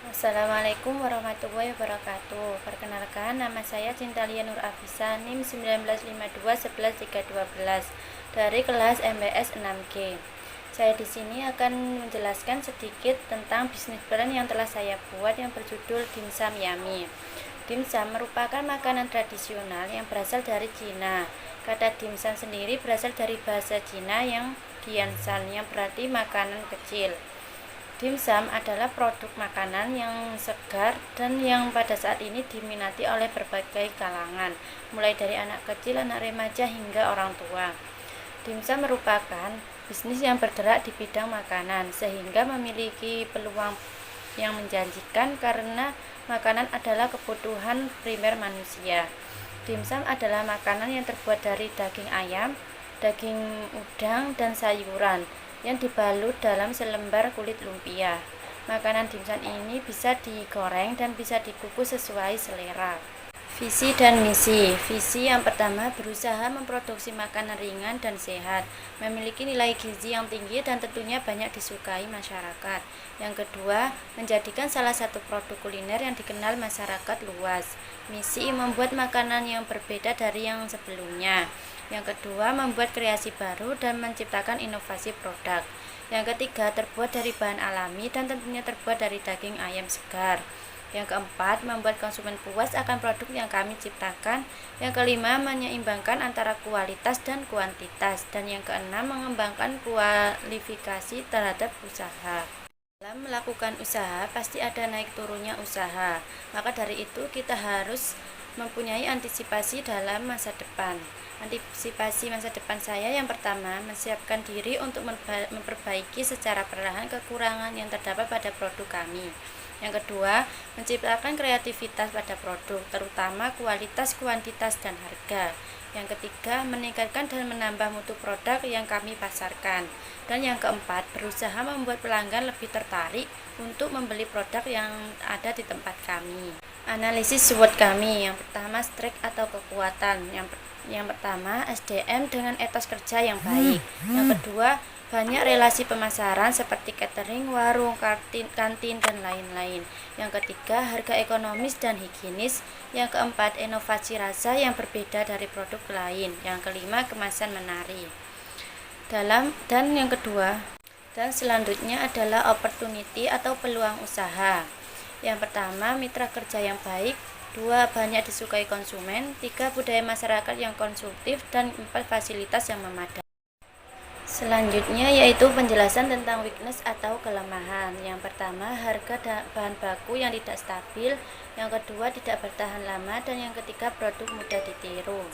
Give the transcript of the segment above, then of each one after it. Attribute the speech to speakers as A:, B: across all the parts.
A: Assalamualaikum warahmatullahi wabarakatuh. Perkenalkan, nama saya Cintalia Nur Afisa, NIM 1952113212 dari kelas MBS 6G. Saya di sini akan menjelaskan sedikit tentang bisnis plan yang telah saya buat yang berjudul Dimsum Yummy. Dimsum merupakan makanan tradisional yang berasal dari Cina. Kata dimsum sendiri berasal dari bahasa Cina yang diansan, yang berarti makanan kecil. Dimsum adalah produk makanan yang segar dan yang pada saat ini diminati oleh berbagai kalangan, mulai dari anak kecil, anak remaja hingga orang tua. Dimsum merupakan bisnis yang bergerak di bidang makanan sehingga memiliki peluang yang menjanjikan karena makanan adalah kebutuhan primer manusia. Dimsum adalah makanan yang terbuat dari daging ayam, daging udang, dan sayuran yang dibalut dalam selembar kulit lumpia. Makanan dimsum ini bisa digoreng dan bisa dikukus sesuai selera. Visi dan misi. Visi yang pertama berusaha memproduksi makanan ringan dan sehat, memiliki nilai gizi yang tinggi dan tentunya banyak disukai masyarakat. Yang kedua, menjadikan salah satu produk kuliner yang dikenal masyarakat luas. Misi membuat makanan yang berbeda dari yang sebelumnya. Yang kedua, membuat kreasi baru dan menciptakan inovasi produk. Yang ketiga, terbuat dari bahan alami dan tentunya terbuat dari daging ayam segar. Yang keempat, membuat konsumen puas akan produk yang kami ciptakan. Yang kelima, menyeimbangkan antara kualitas dan kuantitas. Dan yang keenam, mengembangkan kualifikasi terhadap usaha. Dalam melakukan usaha, pasti ada naik turunnya usaha. Maka dari itu, kita harus mempunyai antisipasi dalam masa depan. Antisipasi masa depan saya yang pertama, menyiapkan diri untuk memperbaiki secara perlahan kekurangan yang terdapat pada produk kami. Yang kedua, menciptakan kreativitas pada produk, terutama kualitas, kuantitas, dan harga. Yang ketiga, meningkatkan dan menambah mutu produk yang kami pasarkan. Dan yang keempat, berusaha membuat pelanggan lebih tertarik untuk membeli produk yang ada di tempat kami. Analisis SWOT kami, yang pertama strength atau kekuatan. Yang pertama, SDM dengan etos kerja yang baik. Yang kedua, banyak relasi pemasaran seperti catering, warung, kantin, dan lain-lain. Yang ketiga, harga ekonomis dan higienis. Yang keempat, inovasi rasa yang berbeda dari produk lain. Yang kelima, kemasan menarik. Dan selanjutnya adalah opportunity atau peluang usaha. Yang pertama, mitra kerja yang baik. 2. Banyak disukai konsumen. 3. Budaya masyarakat yang konsumtif. Dan 4. Fasilitas yang memadai. Selanjutnya yaitu penjelasan tentang weakness atau kelemahan. Yang pertama, harga bahan baku yang tidak stabil. Yang kedua, tidak bertahan lama. Dan yang ketiga, produk mudah ditiru.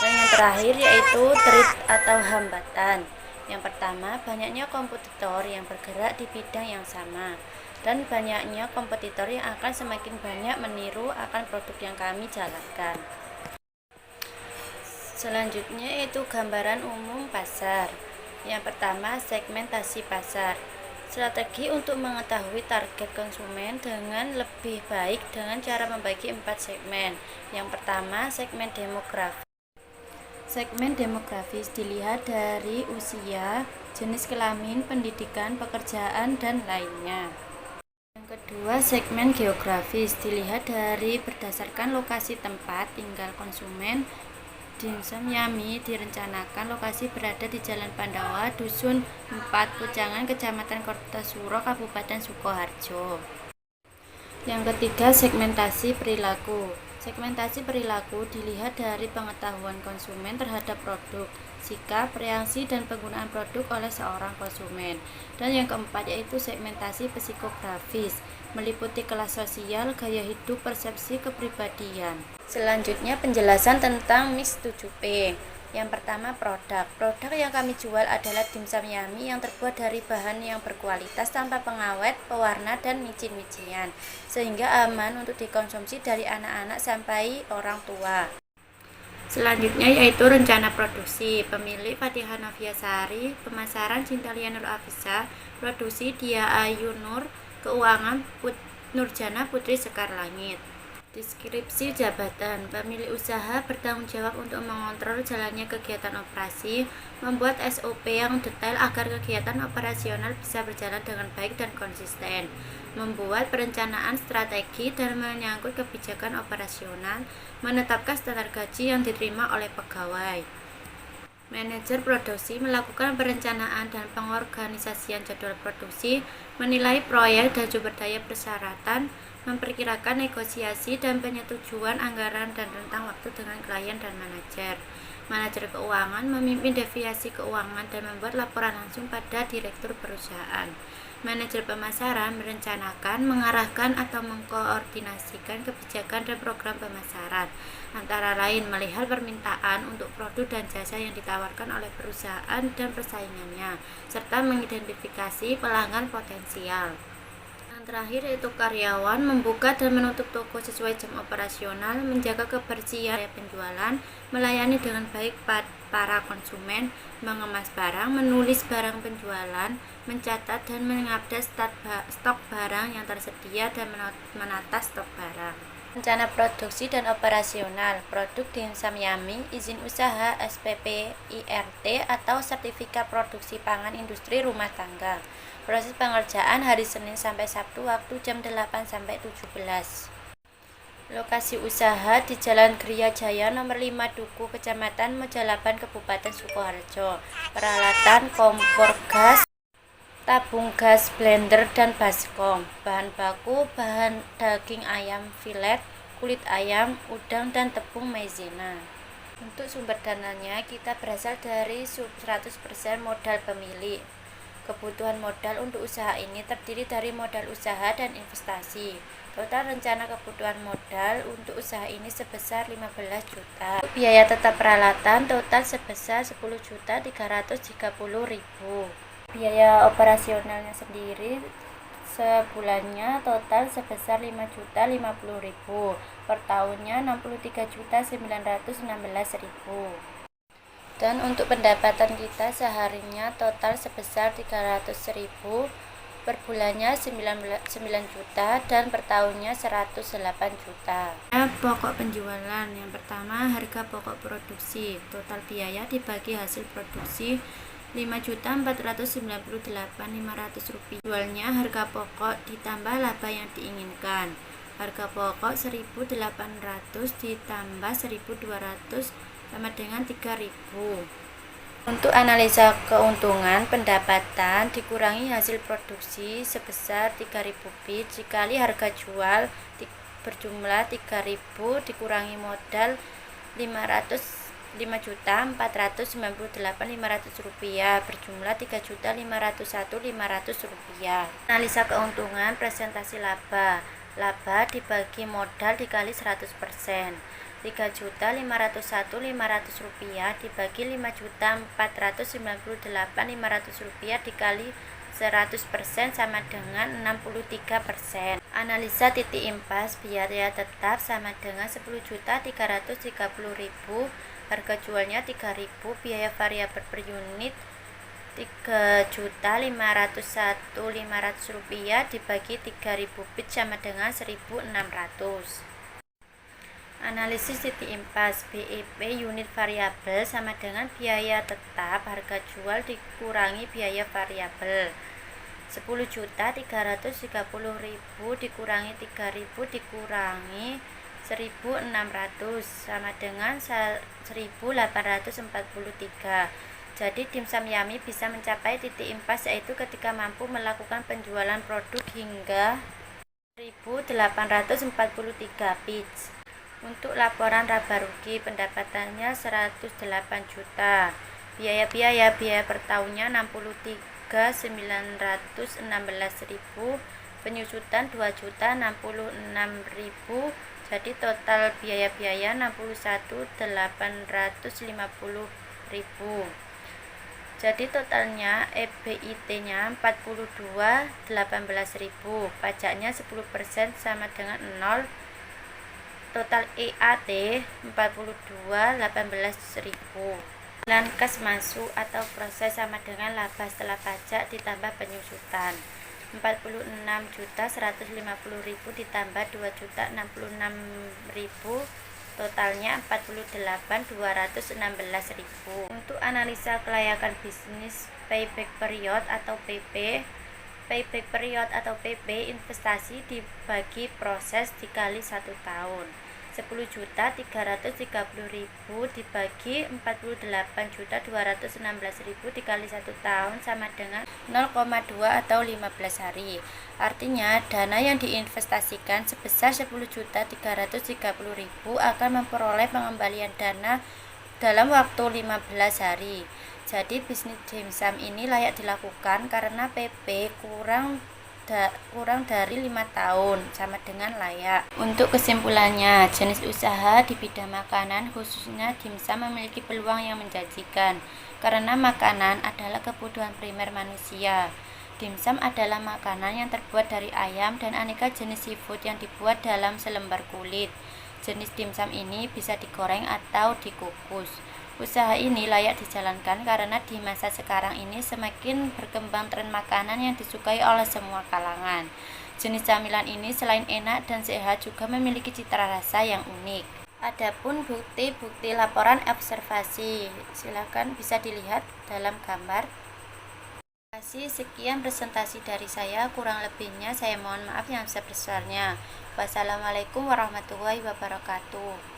A: Dan yang terakhir yaitu threat atau hambatan. Yang pertama, banyaknya kompetitor yang bergerak di bidang yang sama. Dan banyaknya kompetitor yang akan semakin banyak meniru akan produk yang kami jalankan. Selanjutnya yaitu gambaran umum pasar. Yang pertama, segmentasi pasar. Strategi untuk mengetahui target konsumen dengan lebih baik dengan cara membagi 4 segmen. Yang pertama, segmen demografis. Segmen demografis dilihat dari usia, jenis kelamin, pendidikan, pekerjaan, dan lainnya. Yang kedua, segmen geografis dilihat dari berdasarkan lokasi tempat tinggal konsumen. Dimsum Yummy direncanakan lokasi berada di Jalan Pandawa, Dusun 4, Pucangan, Kecamatan Kertosuro, Kabupaten Sukoharjo. Yang ketiga, segmentasi perilaku. Segmentasi perilaku dilihat dari pengetahuan konsumen terhadap produk, sikap, reaksi, dan penggunaan produk oleh seorang konsumen. Dan yang keempat yaitu segmentasi psikografis, meliputi kelas sosial, gaya hidup, persepsi, kepribadian. Selanjutnya penjelasan tentang Mix 7P. Yang pertama, produk. Produk yang kami jual adalah dimsum yummy yang terbuat dari bahan yang berkualitas tanpa pengawet, pewarna, dan micin-mician, sehingga aman untuk dikonsumsi dari anak-anak sampai orang tua. Selanjutnya yaitu rencana produksi. Pemilik Fatihah Noviasari, pemasaran Cintalia Nur Afisa, produksi Dia Ayu Nur, keuangan Nurjana Putri Sekar Langit. Deskripsi jabatan. Pemilik usaha bertanggung jawab untuk mengontrol jalannya kegiatan operasi, membuat SOP yang detail agar kegiatan operasional bisa berjalan dengan baik dan konsisten, membuat perencanaan strategi dan menyangkut kebijakan operasional, menetapkan standar gaji yang diterima oleh pegawai. Manajer produksi melakukan perencanaan dan pengorganisasian jadwal produksi, menilai proyek dan sumber daya persyaratan, memperkirakan negosiasi dan penyetujuan anggaran dan rentang waktu dengan klien dan manajer. Manajer keuangan memimpin deviasi keuangan dan membuat laporan langsung pada direktur perusahaan. Manajer pemasaran merencanakan, mengarahkan atau mengkoordinasikan kebijakan dan program pemasaran, antara lain melihat permintaan untuk produk dan jasa yang ditawarkan oleh perusahaan dan persaingannya, serta mengidentifikasi pelanggan potensial. Yang terakhir yaitu karyawan membuka dan menutup toko sesuai jam operasional, menjaga kebersihan penjualan, melayani dengan baik para konsumen, mengemas barang, menulis barang penjualan, mencatat dan mengupdate stok barang yang tersedia dan menata stok barang. Rencana produksi dan operasional produk dimsum Yami, izin usaha SPP IRT atau sertifikat produksi pangan industri rumah tangga. Proses pengerjaan hari Senin sampai Sabtu waktu jam 8 sampai 17. Lokasi usaha di Jalan Gria Jaya nomor 5 Duku, Kecamatan Mojalaban, Kabupaten Sukoharjo. Peralatan kompor gas, tabung gas, blender, dan baskom. Bahan baku, bahan daging ayam filet, kulit ayam, udang, dan tepung maizena. Untuk sumber dananya, kita berasal dari 100% modal pemilik. Kebutuhan modal untuk usaha ini terdiri dari modal usaha dan investasi. Total rencana kebutuhan modal untuk usaha ini sebesar 15 juta. Biaya tetap peralatan total sebesar 10.330.000. Biaya operasionalnya sendiri sebulannya total sebesar 5.050.000. Per tahunnya 63.916.000. Dan untuk pendapatan kita seharinya total sebesar 300.000, per bulannya 9 juta, dan per tahunnya 108 juta. Pokok penjualan yang pertama, harga pokok produksi, total biaya dibagi hasil produksi 5.498.500 rupiah. Jualnya harga pokok ditambah laba yang diinginkan. Harga pokok 1.800 ditambah 1.200 sama dengan 3.000. Untuk analisa keuntungan, pendapatan dikurangi hasil produksi sebesar 3.000 bit dikali harga jual berjumlah 3.000 dikurangi modal 5.498.500 rupiah berjumlah 3.501.500 rupiah. Analisa keuntungan, presentasi laba. Laba dibagi modal dikali 100%. 3.501.500 rupiah dibagi 5.498.500 rupiah dikali 100% sama dengan 63%. Analisa titik impas, biaya tetap sama dengan 10.330.000, harga jualnya 3.000, biaya variabel per unit 3.501.500 rupiah dibagi 3.000 bit sama dengan 1.600. Analisis titik impas, BEP unit variabel sama dengan biaya tetap harga jual dikurangi biaya variabel. 10.330.000 dikurangi 3.000 dikurangi 1.600 sama dengan 1.843. Jadi dimsum Yami bisa mencapai titik impas yaitu ketika mampu melakukan penjualan produk hingga 1.843 bits. Untuk laporan laba rugi, pendapatannya 108 juta. Biaya per tahunnya 63.916.000, penyusutan 2.066.000. Jadi total biaya 61.850.000. Jadi totalnya EBIT-nya 42.18.000, pajaknya 10% sama dengan 0. Total EAT 42.18.000. Dan kas masuk atau proses sama dengan laba setelah pajak ditambah penyusutan. 46.150.000 ditambah 2.066.000, totalnya 48.216.000. Untuk analisa kelayakan bisnis payback period atau PP. Payback period atau PP investasi dibagi proses dikali 1 tahun. 10.330.000 dibagi 48.216.000 dikali 1 tahun sama dengan 0,2 atau 15 hari. Artinya dana yang diinvestasikan sebesar 10.330.000 akan memperoleh pengembalian dana dalam waktu 15 hari. Jadi bisnis dimsum ini layak dilakukan karena PP kurang dari 5 tahun, sama dengan layak. Untuk kesimpulannya, jenis usaha di bidang makanan khususnya dimsum memiliki peluang yang menjanjikan karena makanan adalah kebutuhan primer manusia. Dimsum adalah makanan yang terbuat dari ayam dan aneka jenis seafood yang dibuat dalam selembar kulit. Jenis dimsum ini bisa digoreng atau dikukus. Usaha ini layak dijalankan karena di masa sekarang ini semakin berkembang tren makanan yang disukai oleh semua kalangan. Jenis camilan ini selain enak dan sehat juga memiliki cita rasa yang unik. Adapun bukti-bukti laporan observasi, silakan bisa dilihat dalam gambar. Terima kasih, sekian presentasi dari saya, kurang lebihnya saya mohon maaf yang sebesarnya. Wassalamualaikum warahmatullahi wabarakatuh.